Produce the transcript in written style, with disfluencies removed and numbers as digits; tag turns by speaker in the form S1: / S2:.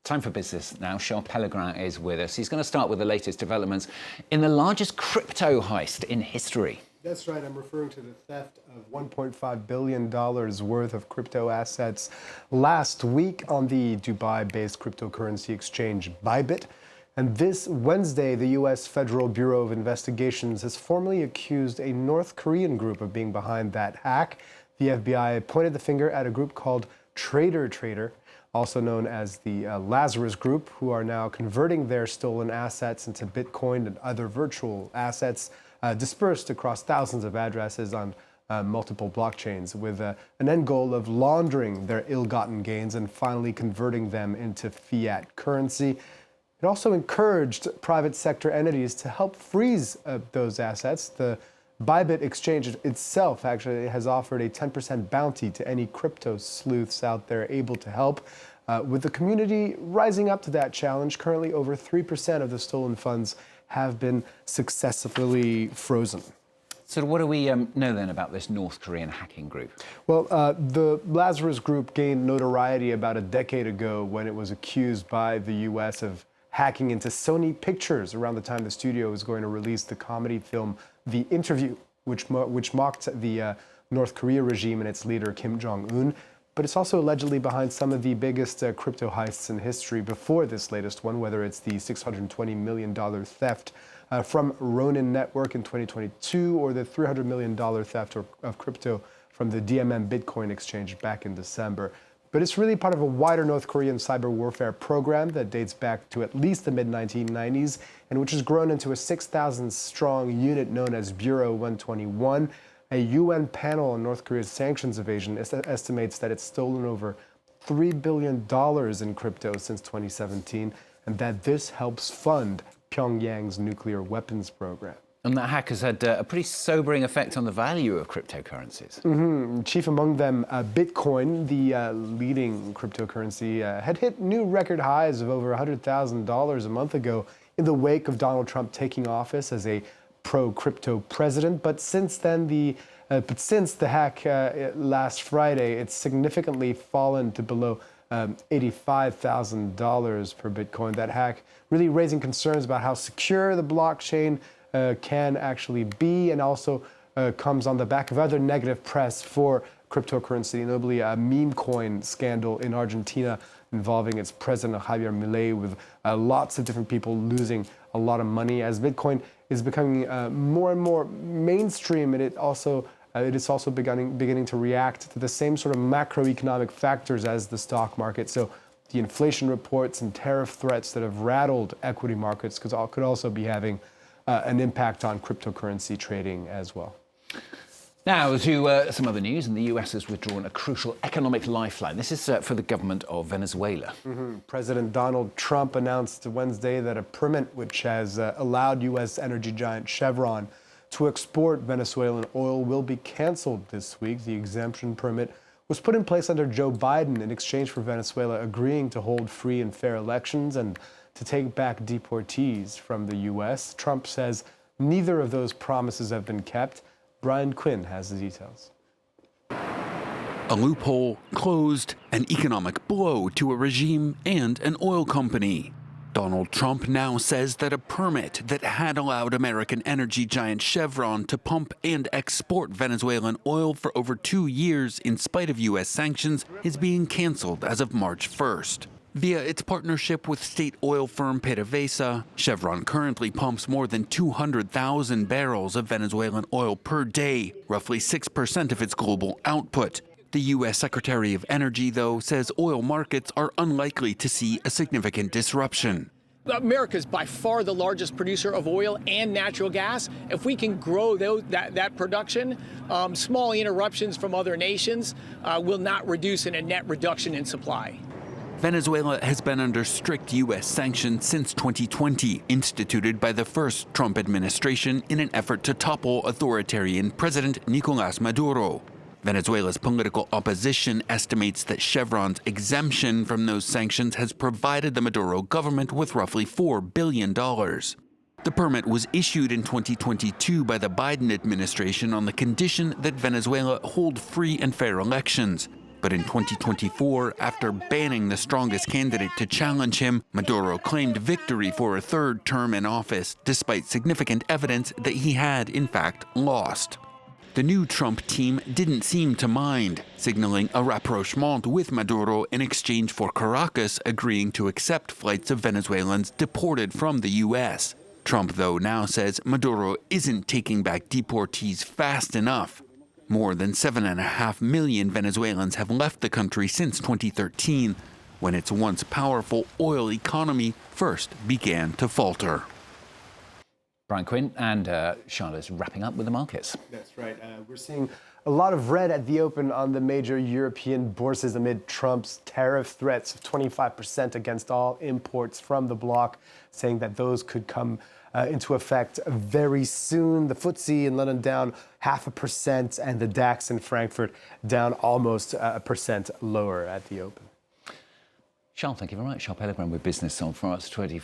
S1: Time for business now. Charles Pellegrin is with us. He's going to start with the latest developments in the largest crypto heist in history.
S2: That's right. I'm referring to the theft of $1.5 billion worth of crypto assets last week on the Dubai-based cryptocurrency exchange Bybit. And this Wednesday, the U.S. Federal Bureau of Investigations has formally accused a North Korean group of being behind that hack. The FBI pointed the finger at a group called TraderTraitor, also known as the Lazarus group, who are now converting their stolen assets into Bitcoin and other virtual assets dispersed across thousands of addresses on multiple blockchains, with an end goal of laundering their ill-gotten gains and finally converting them into fiat currency. It also encouraged private sector entities to help freeze those assets. The Bybit exchange itself actually has offered a 10% bounty to any crypto sleuths out there able to help. With the community rising up to that challenge, currently over 3% of the stolen funds have been successfully frozen.
S1: So what do we know then about this North Korean hacking group?
S2: Well, the Lazarus group gained notoriety about a decade ago when it was accused by the U.S. of hacking into Sony Pictures around the time the studio was going to release the comedy film The Interview, which mocked the North Korea regime and its leader Kim Jong-un. But it's also allegedly behind some of the biggest crypto heists in history before this latest one, whether it's the $620 million theft from Ronin Network in 2022 or the $300 million theft of crypto from the DMM Bitcoin exchange back in December. But it's really part of a wider North Korean cyber warfare program that dates back to at least the mid-1990s and which has grown into a 6,000-strong unit known as Bureau 121. A UN panel on North Korea's sanctions evasion estimates that it's stolen over $3 billion in crypto since 2017, and that this helps fund Pyongyang's nuclear weapons program.
S1: And that hack has had a pretty sobering effect on the value of cryptocurrencies.
S2: Chief among them, Bitcoin, the leading cryptocurrency, had hit new record highs of over $100,000 a month ago in the wake of Donald Trump taking office as a pro-crypto president. But since then, since the hack last Friday, it's significantly fallen to below $85,000 per Bitcoin. That hack really raising concerns about how secure the blockchain can actually be, and also comes on the back of other negative press for cryptocurrency, notably a meme coin scandal in Argentina involving its president Javier Milei, with lots of different people losing a lot of money. As Bitcoin is becoming more and more mainstream, and it is also beginning to react to the same sort of macroeconomic factors as the stock market. So the inflation reports and tariff threats that have rattled equity markets could also be having an impact on cryptocurrency trading as well.
S1: Now to some other news, and the US has withdrawn a crucial economic lifeline. This is for the government of Venezuela.
S2: President Donald Trump announced Wednesday that a permit which has allowed US energy giant Chevron to export Venezuelan oil will be canceled this week. The exemption permit was put in place under Joe Biden in exchange for Venezuela agreeing to hold free and fair elections and to take back deportees from the U.S. Trump says neither of those promises have been kept. Brian Quinn has the details.
S3: A loophole closed, an economic blow to a regime and an oil company. Donald Trump now says that a permit that had allowed American energy giant Chevron to pump and export Venezuelan oil for over 2 years in spite of U.S. sanctions is being canceled as of March 1st. Via its partnership with state oil firm PDVSA, Chevron currently pumps more than 200,000 barrels of Venezuelan oil per day, roughly 6% of its global output. The U.S. Secretary of Energy, though, says oil markets are unlikely to see a significant disruption.
S4: America is by far the largest producer of oil and natural gas. If we can grow that production, small interruptions from other nations will not reduce in a net reduction in supply.
S3: Venezuela has been under strict U.S. sanctions since 2020, instituted by the first Trump administration in an effort to topple authoritarian President Nicolás Maduro. Venezuela's political opposition estimates that Chevron's exemption from those sanctions has provided the Maduro government with roughly $4 billion. The permit was issued in 2022 by the Biden administration on the condition that Venezuela hold free and fair elections. But in 2024, after banning the strongest candidate to challenge him, Maduro claimed victory for a third term in office, despite significant evidence that he had, in fact, lost. The new Trump team didn't seem to mind, signaling a rapprochement with Maduro in exchange for Caracas agreeing to accept flights of Venezuelans deported from the U.S. Trump, though, now says Maduro isn't taking back deportees fast enough. More than 7.5 million Venezuelans have left the country since 2013, when its once powerful oil economy first began to falter.
S1: Brian Quinn and Charlotte's wrapping up with the markets.
S2: That's right. We're seeing a lot of red at the open on the major European bourses amid Trump's tariff threats of 25% against all imports from the bloc, saying that those could come into effect very soon. The FTSE in London down 0.5%, and the DAX in Frankfurt down almost 1% lower at the open.
S1: Charles, thank you very much. Charles Pellegrin with Business on France 24.